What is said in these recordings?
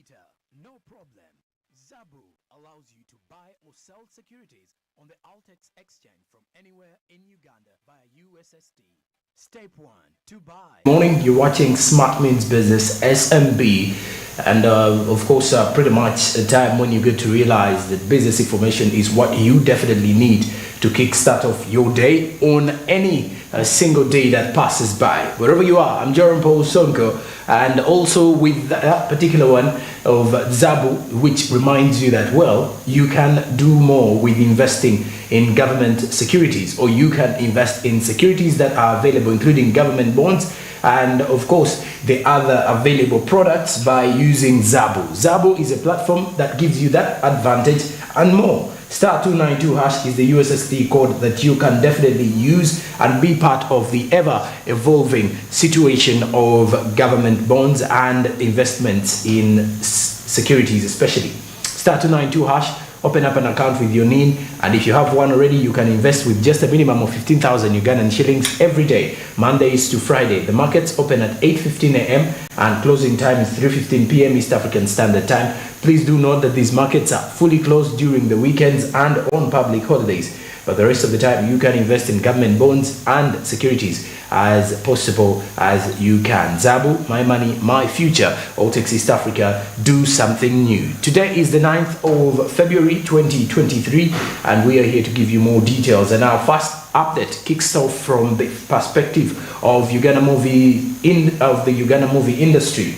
later, no problem. Zabu allows you to buy or sell securities on the Altex exchange from anywhere in Uganda via USSD. Step 1. To buy. Morning, you're watching Smart Means Business SMB, and of course pretty much a time when you get to realize that business information is what you definitely need to kickstart off your day on any single day that passes by. Wherever you are, I'm Jerome Paul Sonko, and also with that particular one of Zabu, which reminds you that, well, you can do more with investing in government securities, or you can invest in securities that are available, including government bonds, and of course the other available products by using Zabu. Zabu is a platform that gives you that advantage and more. Star 292 hash is the USSD code that you can definitely use and be part of the ever-evolving situation of government bonds and investments in securities especially. Star 292 hash, open up an account with your NIN, and if you have one already, you can invest with just a minimum of 15,000 Ugandan shillings every day, Mondays to Friday. The markets open at 8:15 a.m. and closing time is 3:15 p.m. East African Standard Time. Please do note that these markets are fully closed during the weekends and on public holidays, but the rest of the time you can invest in government bonds and securities as possible as you can. Zabu, my money, my future. Altex East Africa, do something new. Today is the 9th of February 2023, and we are here to give you more details. And our first update kicks off from the perspective of the Uganda movie industry,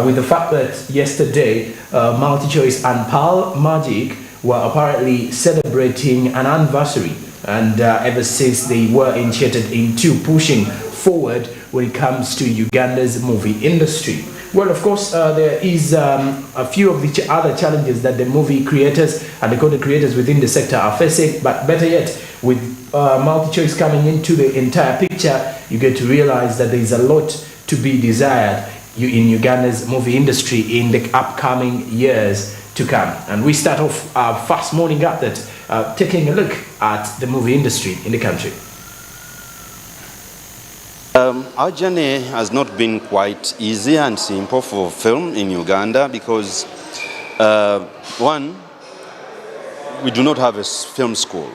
with the fact that yesterday MultiChoice and Pearl Magic were apparently celebrating an anniversary, and ever since they were initiated into pushing forward when it comes to Uganda's movie industry. Well, of course, there is a few of the other challenges that the movie creators and the content creators within the sector are facing, but better yet, with MultiChoice coming into the entire picture, you get to realize that there is a lot to be desired in Uganda's movie industry in the upcoming years to come. And we start off our first morning update taking a look at the movie industry in the country. Our journey has not been quite easy and simple for film in Uganda because, one, we do not have a film school.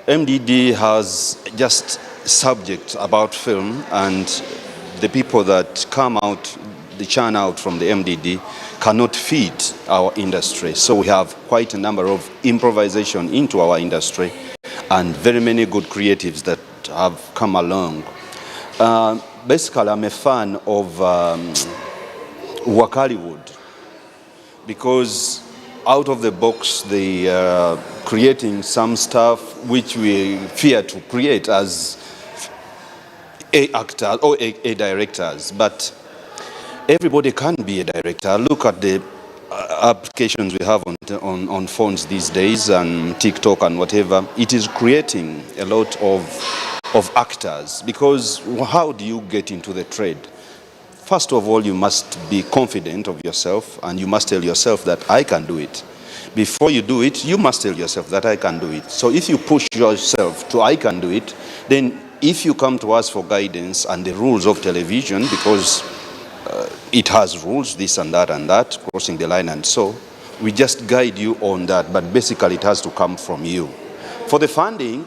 MDD has just subject about film, and the people that come out, the churn out from the MDD cannot feed our industry. So we have quite a number of improvisation into our industry and very many good creatives that have come along. Basically, I'm a fan of Hollywood because out of the box they are creating some stuff which we fear to create as a actor or a directors, but everybody can be a director. Look at the applications we have on phones these days and TikTok and whatever. It is creating a lot of actors, because how do you get into the trade? First of all, you must be confident of yourself, and you must tell yourself that I can do it. Before you do it, you must tell yourself that I can do it. So if you push yourself to I can do it, then if you come to us for guidance and the rules of television, because it has rules, this and that, crossing the line and so, we just guide you on that, but basically it has to come from you. For the funding,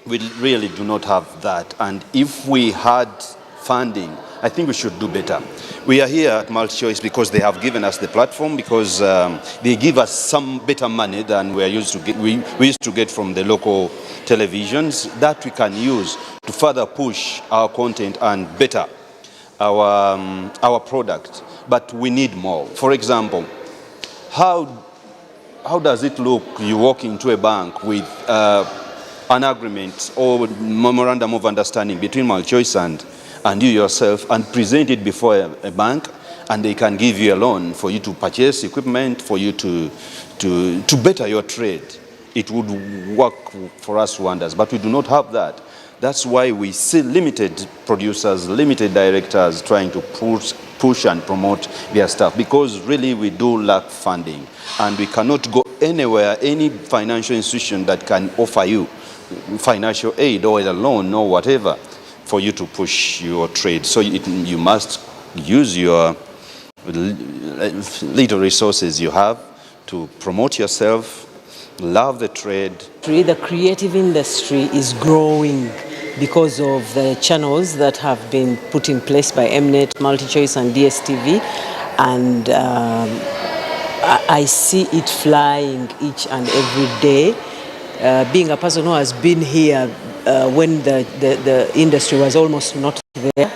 we really do not have that, and if we had funding, I think we should do better. We are here at MultiChoice because they have given us the platform, because they give us some better money than we used to get from the local televisions, that we can use to further push our content and better our product. But we need more. For example, how does it look you walk into a bank with an agreement or memorandum of understanding between MultiChoice and you yourself, and present it before a bank, and they can give you a loan for you to purchase equipment, for you to better your trade? It would work for us wonders, but we do not have that. That's why we see limited producers, limited directors trying to push and promote their stuff, because really we do lack funding, and we cannot go anywhere, any financial institution that can offer you financial aid or a loan or whatever for you to push your trade. So you must use your little resources you have to promote yourself, love the trade. The creative industry is growing because of the channels that have been put in place by Mnet, MultiChoice and DSTV, and I see it flying each and every day. Being a person who has been here when the industry was almost not there,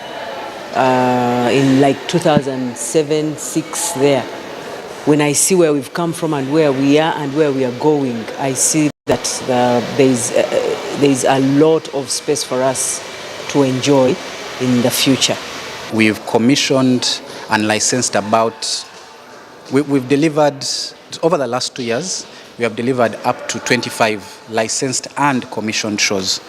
in like 2007-06 there, when I see where we've come from and where we are and where we are going, I see that there's a lot of space for us to enjoy in the future. We've commissioned and licensed about, we've delivered, over the last 2 years, we have delivered up to 25 licensed and commissioned shows.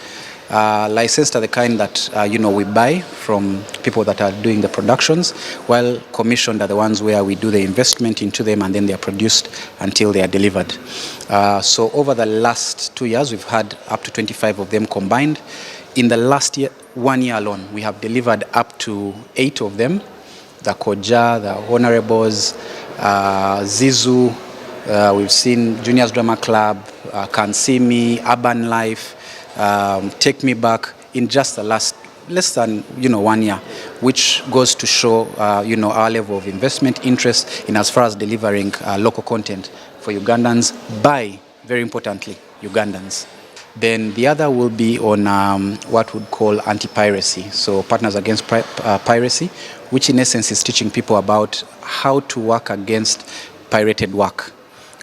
Licensed are the kind that we buy from people that are doing the productions, while commissioned are the ones where we do the investment into them and then they are produced until they are delivered. So over the last 2 years, we've had up to 25 of them combined. In the last 1 year alone, we have delivered up to 8 of them: the Koja, the Honorables, Zizu. We've seen Juniors Drama Club, Can See Me, Urban Life, Take Me Back, in just the less than 1 year, which goes to show our level of investment interest in as far as delivering local content for Ugandans by, very importantly, Ugandans. Then the other will be on what we'd call anti-piracy, so Partners Against Piracy, which in essence is teaching people about how to work against pirated work.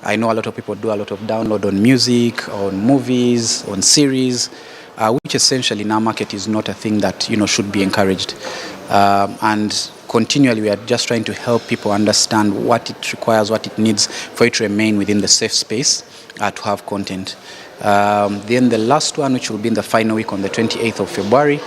I know a lot of people do a lot of download on music, on movies, on series, which essentially in our market is not a thing that should be encouraged. And continually we are just trying to help people understand what it requires, what it needs for it to remain within the safe space to have content. Then the last one, which will be in the final week on the 28th of February,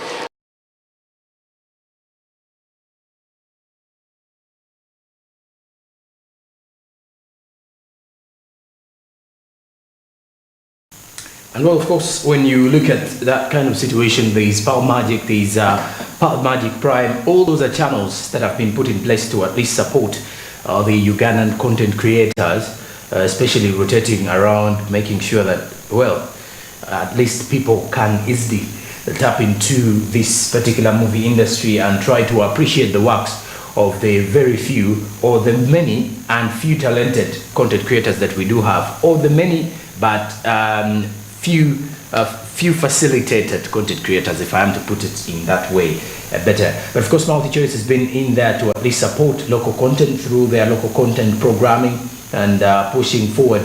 And well, of course, when you look at that kind of situation, there's Power Magic, there's Power Magic Prime, all those are channels that have been put in place to at least support the Ugandan content creators, especially rotating around, making sure that, well, at least people can easily tap into this particular movie industry and try to appreciate the works of the very few or the many and few talented content creators that we do have, or the many but few facilitated content creators, if I am to put it in that way better. But of course, MultiChoice has been in there to at least support local content through their local content programming and pushing forward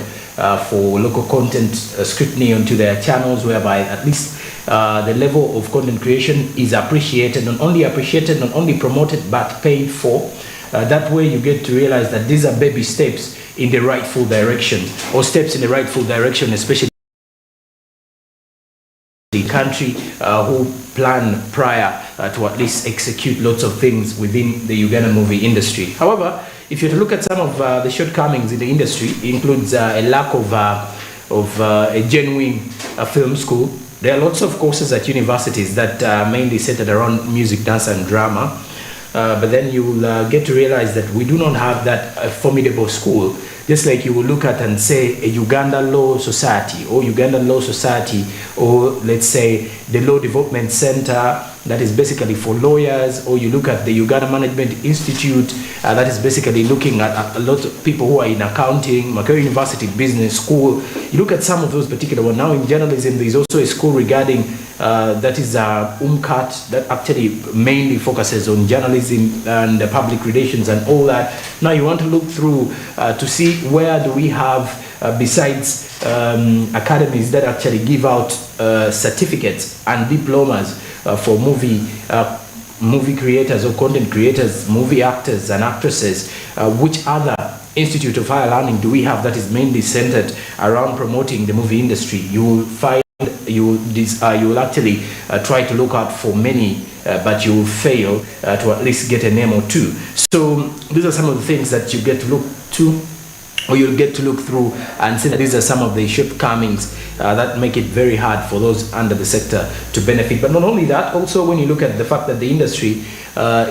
for local content scrutiny onto their channels, whereby at least the level of content creation is appreciated, not only promoted, but paid for. That way you get to realize that these are baby steps in the rightful direction, or steps in the rightful direction, especially the country who plan prior to at least execute lots of things within the Ugandan movie industry. However, if you look at some of the shortcomings in the industry, it includes a lack of a genuine film school. There are lots of courses at universities that are mainly centered around music, dance and drama. But then you will get to realize that we do not have that formidable school. Just like you will look at and say a Uganda Law Society or Ugandan Law Society, or let's say the Law Development Center, that is basically for lawyers, or you look at the Uganda Management Institute, that is basically looking at a lot of people who are in accounting, Makerere University Business School. You look at some of those particular ones. Now in journalism, there is also a school regarding, that is UMCAT, that actually mainly focuses on journalism and public relations and all that. Now you want to look through to see where do we have, besides academies that actually give out certificates and diplomas for movie creators or content creators, movie actors and actresses. Which other institute of higher learning do we have that is mainly centered around promoting the movie industry? You will find you will actually try to look out for many, but you will fail to at least get a name or two. So these are some of the things that you get to look to, or you'll get to look through and see that these are some of the shortcomings that make it very hard for those under the sector to benefit. But not only that, also when you look at the fact that the industry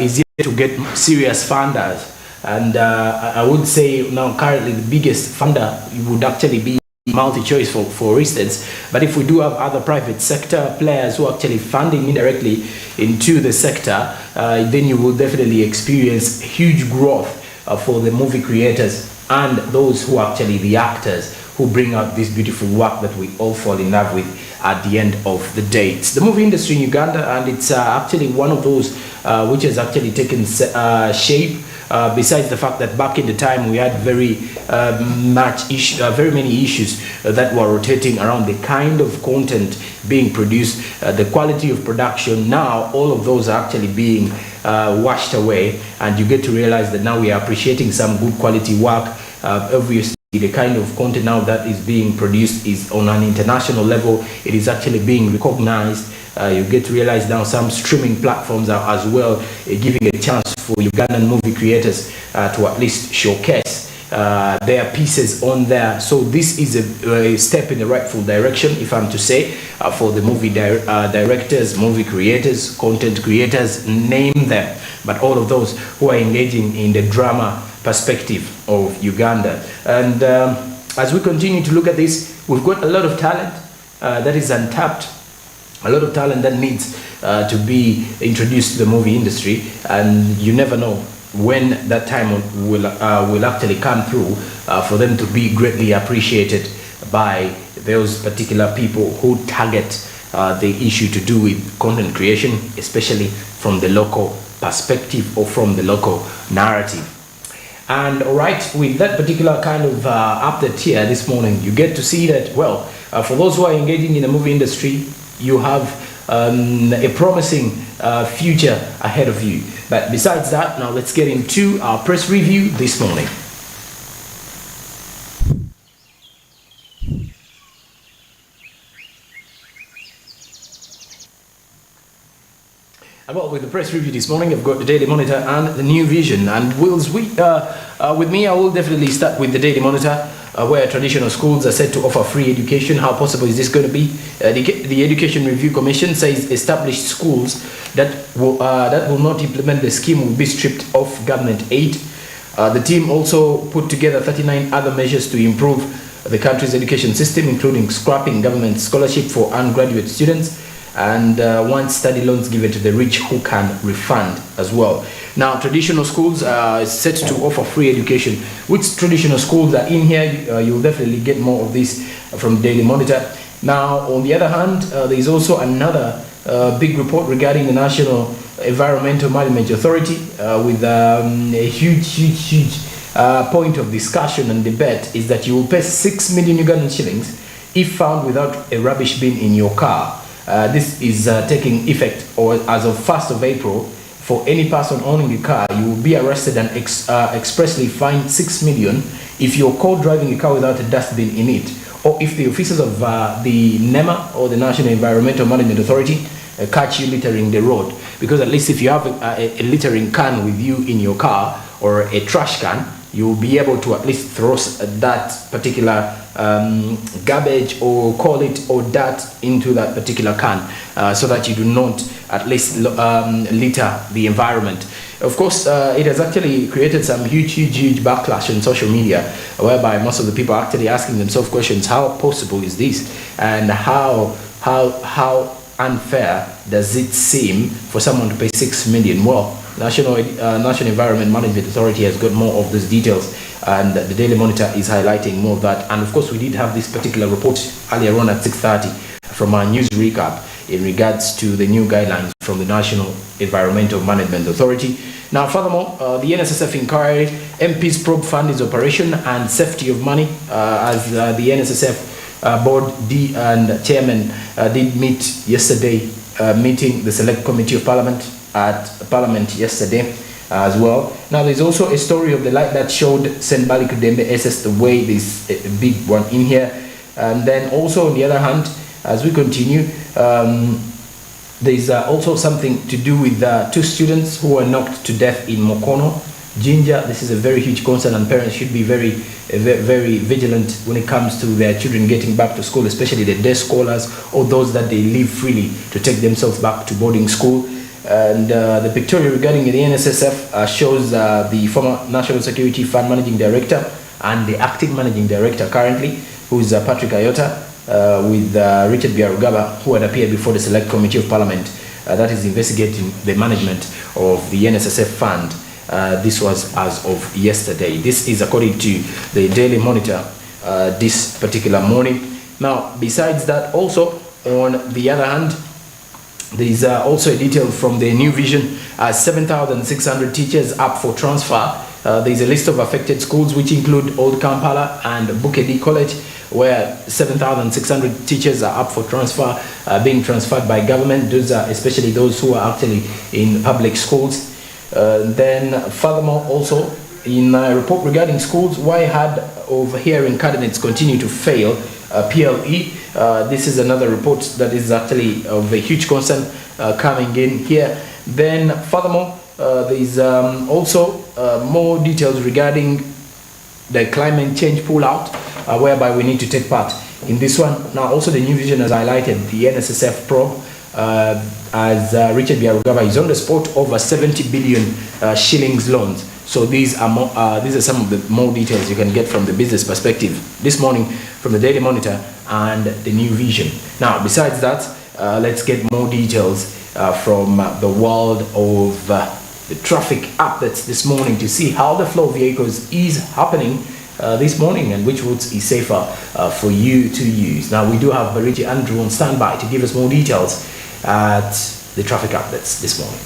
is yet to get serious funders, And I would say now currently the biggest funder would actually be multi-choice for instance. But if we do have other private sector players who are actually funding indirectly into the sector, then you will definitely experience huge growth for the movie creators and those who are actually the actors who bring out this beautiful work that we all fall in love with at the end of the day. It's the movie industry in Uganda, and it's actually one of those which has actually taken shape. Besides the fact that back in the time we had very many issues that were rotating around the kind of content being produced, the quality of production. Now all of those are actually being washed away, and you get to realize that now we are appreciating some good quality work. Obviously the kind of content now that is being produced is on an international level. It is actually being recognized. You get to realize now some streaming platforms are as well giving a chance for Ugandan movie creators to at least showcase their pieces on there. So this is a step in the rightful direction, if I'm to say, for the movie directors, movie creators, content creators, name them, but all of those who are engaging in the drama perspective of Uganda. And as we continue to look at this, we've got a lot of talent that is untapped, a lot of talent that needs to be introduced to the movie industry, and you never know when that time will actually come through for them to be greatly appreciated by those particular people who target the issue to do with content creation, especially from the local perspective or from the local narrative. And all right, with that particular kind of update here this morning, you get to see that, well, for those who are engaging in the movie industry, you have a promising future ahead of you. But besides that, now let's get into our press review this morning. Well, with the press review this morning, I've got the Daily Monitor and the New Vision. And with me, I will definitely start with the Daily Monitor, where traditional schools are said to offer free education. How possible is this going to be? The Education Review Commission says established schools that will not implement the scheme will be stripped of government aid. The team also put together 39 other measures to improve the country's education system, including scrapping government scholarship for undergraduate students, and one study loans given to the rich who can refund as well. Now, traditional schools are set to offer free education. Which traditional schools are in here? You'll definitely get more of this from Daily Monitor. Now, on the other hand, there is also another big report regarding the National Environmental Management Authority with a huge point of discussion and debate is that you will pay 6 million Ugandan shillings if found without a rubbish bin in your car. This is taking effect as of 1st of April. For any person owning a car, you will be arrested and expressly fined 6 million if you're caught driving a car without a dustbin in it, or if the officers of the NEMA or the National Environmental Management Authority catch you littering the road. Because at least if you have a littering can with you in your car or a trash can, you will be able to at least throw that particular garbage or call it or dirt into that particular can so that you do not at least litter the environment. Of course, it has actually created some huge backlash on social media, whereby most of the people are actually asking themselves questions: how possible is this, and how unfair does it seem for someone to pay 6 million? Well, National Environment Management Authority has got more of those details, and the Daily Monitor is highlighting more of that. And of course, we did have this particular report earlier on at 6:30 from our news recap in regards to the new guidelines from the National Environmental Management Authority. Now, furthermore, the NSSF inquiry, MPs probe funding's operation and safety of money, as the NSSF board and chairman did meet yesterday, meeting the Select Committee of Parliament at Parliament yesterday as well. Now, there's also a story of the light that showed St. Bali Kudembe SS the way. There's a big one in here. And then also on the other hand, as we continue, there's also something to do with 2 students who were knocked to death in Mokono, Jinja. This is a very huge concern, and parents should be very vigilant when it comes to their children getting back to school, especially the day scholars or those that they leave freely to take themselves back to boarding school. And the pictorial regarding the NSSF shows the former National Security Fund Managing Director and the acting Managing Director currently, who is Patrick Ayota, with Richard Biarugaba, who had appeared before the Select Committee of Parliament that is investigating the management of the NSSF fund. This was as of yesterday. This is according to the Daily Monitor this particular morning. Now, besides that, also on the other hand, there is also a detail from the New Vision. 7,600 teachers up for transfer. There is a list of affected schools which include Old Kampala and Bukedi College, where 7,600 teachers are up for transfer, being transferred by government. Those are especially those who are actually in public schools. Then furthermore, also in a report regarding schools, why hard of hearing candidates continue to fail PLE. This is another report that is actually of a huge concern coming in here. Then furthermore, there is also more details regarding the climate change pullout, whereby we need to take part in this one. Now also the New Vision has highlighted the NSSF probe as Richard Biarugaba is on the spot, over 70 billion shillings loans. So these are some of the more details you can get from the business perspective this morning from the Daily Monitor and the New Vision. Now, besides that, let's get more details from the world of the traffic updates this morning to see how the flow of vehicles is happening this morning and which routes is safer for you to use. Now, we do have Bariti Andrew on standby to give us more details at the traffic updates this morning.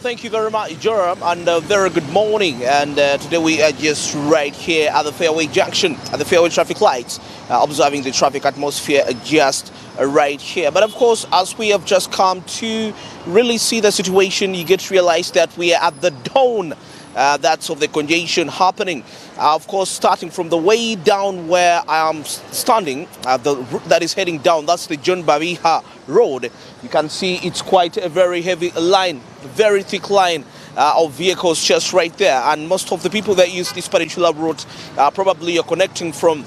Thank you very much, Joram, and very good morning. And today we are just right here at the Fairway Junction, at the Fairway traffic lights, observing the traffic atmosphere just right here. But of course, as we have just come to really see the situation, you get to realize that we are at the dawn that's of the congestion happening. Of course, starting from the way down where I am standing, the route that is heading down, that's the John Babiha Road. You can see it's quite a very heavy line, very thick line of vehicles just right there. And most of the people that use this particular route probably are connecting from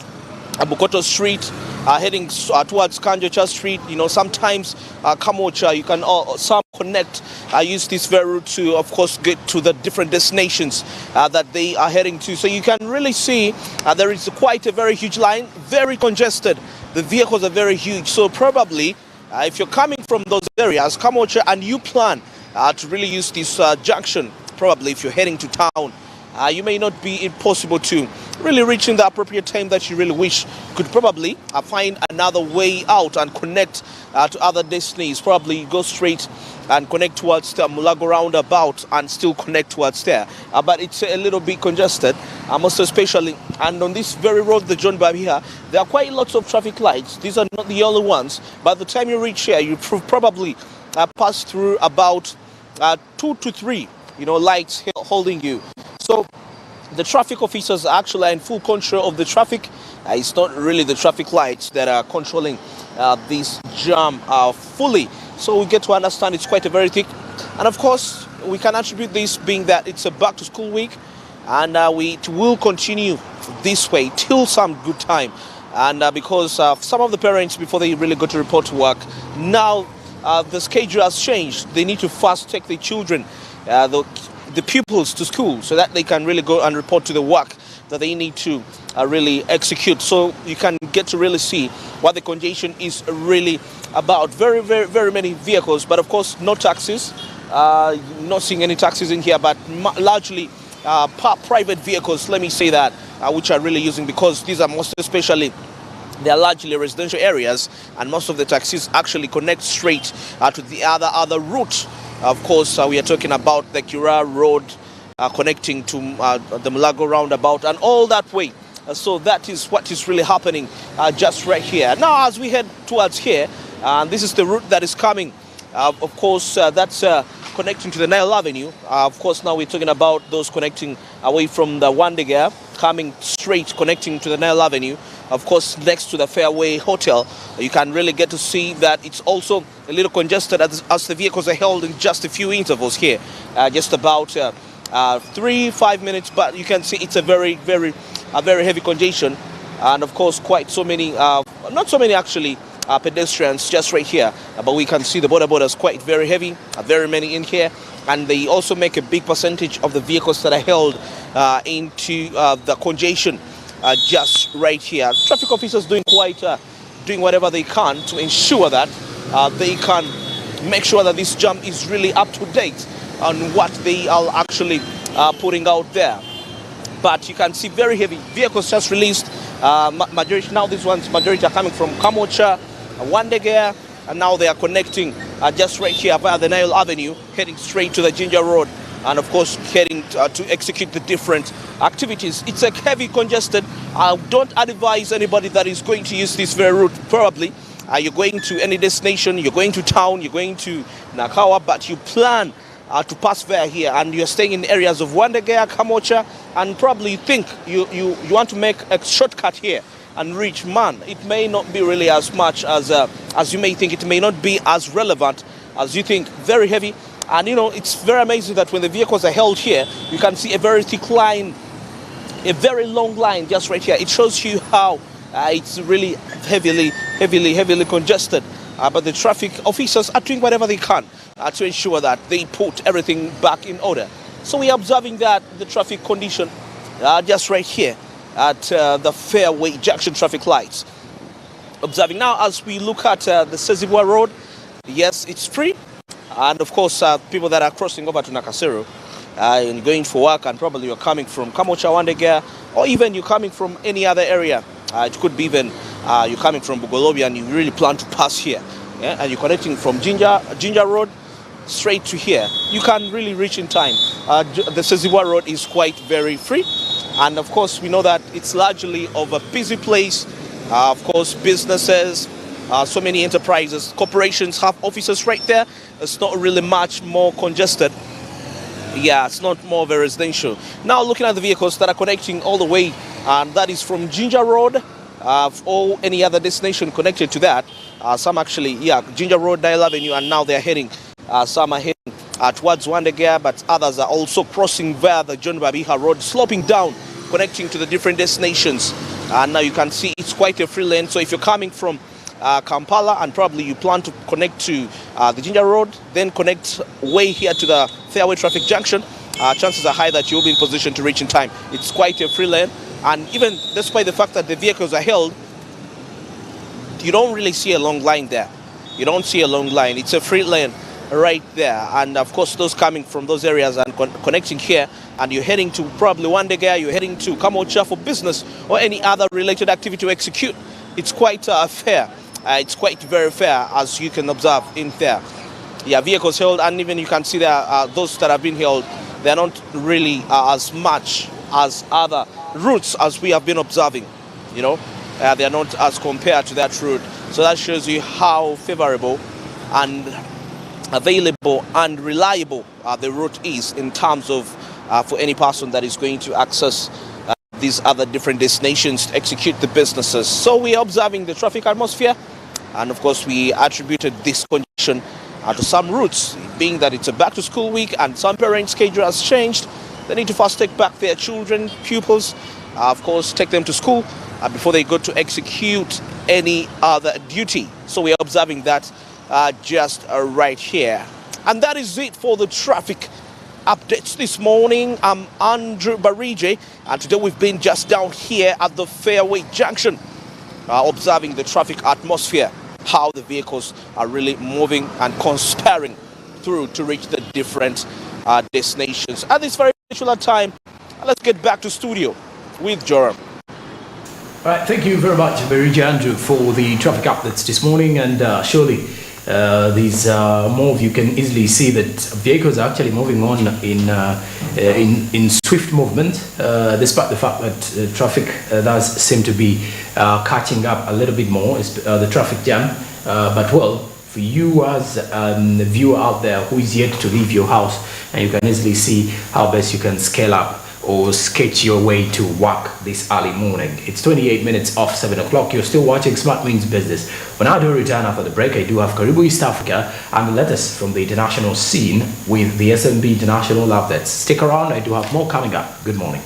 Bukoto Street, heading towards Kanjocha Street. You know, sometimes Kamocha, you can some connect, use this very route to, of course, get to the different destinations that they are heading to. So you can really see there is quite a very huge line, very congested. The vehicles are very huge. So probably if you're coming from those areas, Kamocha, and you plan to really use this junction, probably if you're heading to town, you may not be possible to really reach in the appropriate time that you really wish. Could probably find another way out and connect to other destinies. Probably go straight and connect towards the Mulago roundabout and still connect towards there. But it's a little bit congested, most especially. And on this very road, the John Babiha, there are quite lots of traffic lights. These are not the only ones. By the time you reach here, you probably pass through about 2 to 3, lights holding you. So the traffic officers actually are in full control of the traffic. It's not really the traffic lights that are controlling this jam fully. So we get to understand it's quite a very thick. And of course, we can attribute this being that it's a back to school week. And we will continue this way till some good time. And because some of the parents, before they really go to report to work, now the schedule has changed. They need to first take the children, the pupils to school, so that they can really go and report to the work that they need to really execute. So you can get to really see what the congestion is really about. Very, very, very many vehicles, but of course no taxis. Not seeing any taxis in here, but largely private vehicles, let me say that, which are really using, because these are most especially, they are largely residential areas, and most of the taxis actually connect straight to the other route. Of course, we are talking about the Kira Road connecting to the Mulago roundabout and all that way. So that is what is really happening just right here. Now, as we head towards here, this is the route that is coming. Of course, that's connecting to the Nile Avenue. Of course, now we're talking about those connecting away from the Wandega, coming straight, connecting to the Nile Avenue. Of course, next to the Fairway Hotel, you can really get to see that it's also a little congested as the vehicles are held in just a few intervals here, just about 3-5 minutes. But you can see it's a very, very heavy congestion, and of course, quite so many, not so many actually, pedestrians just right here. But we can see the borders quite very heavy, very many in here. And they also make a big percentage of the vehicles that are held into the congestion just right here. Traffic officers doing whatever they can to ensure that they can make sure that this jam is really up to date on what they are actually putting out there. But you can see very heavy vehicles just released. Majority are coming from Kamocha, Wandegea, and now they are connecting just right here via the Nile Avenue, heading straight to the Ginger Road, and of course heading to execute the different activities. It's a heavy congested. I don't advise anybody that is going to use this very route. Probably you're going to any destination, you're going to town, you're going to Nakawa, but you plan to pass via here, and you're staying in areas of Wandegea, Kamocha, and probably think you want to make a shortcut here and reach Man. It may not be really as much as you may think. It may not be as relevant as you think. Very heavy, and you know, it's very amazing that when the vehicles are held here, you can see a very thick line, a very long line just right here. It shows you how it's really heavily congested. But the traffic officers are doing whatever they can to ensure that they put everything back in order. So we are observing that the traffic condition just right here at the Fairway Junction traffic lights. Observing now as we look at the Sezibwa Road. Yes, it's free, and of course people that are crossing over to Nakasero and going for work, and probably you're coming from Kamocha, Wandegea, or even you're coming from any other area. It could be even you're coming from Bugolobi and you really plan to pass here, yeah? And you're connecting from Ginger Road straight to here. You can really reach in time. The Sezibwa Road is quite very free, and of course we know that it's largely of a busy place. Of course, businesses, so many enterprises, corporations have offices right there. It's not really much more congested. Yeah, it's not more of a residential. Now looking at the vehicles that are connecting all the way, and that is from Ginger Road or any other destination connected to that. Some actually, yeah, Ginger Road, Nile Avenue, and now they're heading, some are heading towards Wandegea, but others are also crossing via the John Babiha Road, sloping down, connecting to the different destinations. And now you can see it's quite a free lane. So if you're coming from Kampala and probably you plan to connect to the Ginger Road, then connect way here to the Fairway Traffic Junction, chances are high that you'll be in position to reach in time. It's quite a free lane, and even despite the fact that the vehicles are held, you don't really see a long line there. You don't see a long line. It's a free lane right there, and of course those coming from those areas and connecting here, and you're heading to probably Wandegea, you're heading to Kamocha for business or any other related activity to execute. It's quite fair. It's quite very fair, as you can observe in there. Yeah, vehicles held, and even you can see there those that have been held, they're not really as much as other routes as we have been observing. You know, they are not as compared to that route. So that shows you how favorable and available and reliable the route is in terms of for any person that is going to access these other different destinations to execute the businesses. So we are observing the traffic atmosphere, and of course we attributed this condition to some routes, being that it's a back to school week and some parents' schedule has changed. They need to first take back their children, pupils, of course take them to school before they go to execute any other duty. So we are observing that just right here. And that is it for the traffic updates this morning. I'm Andrew Barije, and today we've been just down here at the Fairway Junction, observing the traffic atmosphere, how the vehicles are really moving and conspiring through to reach the different destinations. At this very particular time, let's get back to studio with Joram. All right, thank you very much, Barije Andrew, for the traffic updates this morning, and surely these move, you can easily see that vehicles are actually moving on in swift movement, despite the fact that traffic does seem to be catching up a little bit more, the traffic jam. But well, for you as a viewer out there who is yet to leave your house, and you can easily see how best you can scale up or sketch your way to work this early morning. It's 28 minutes off 7 o'clock. You're still watching Smart Means Business. When I do return after the break, I do have Karibu East Africa and the latest from the international scene with the SMB International Updates. Stick around, I do have more coming up. Good morning.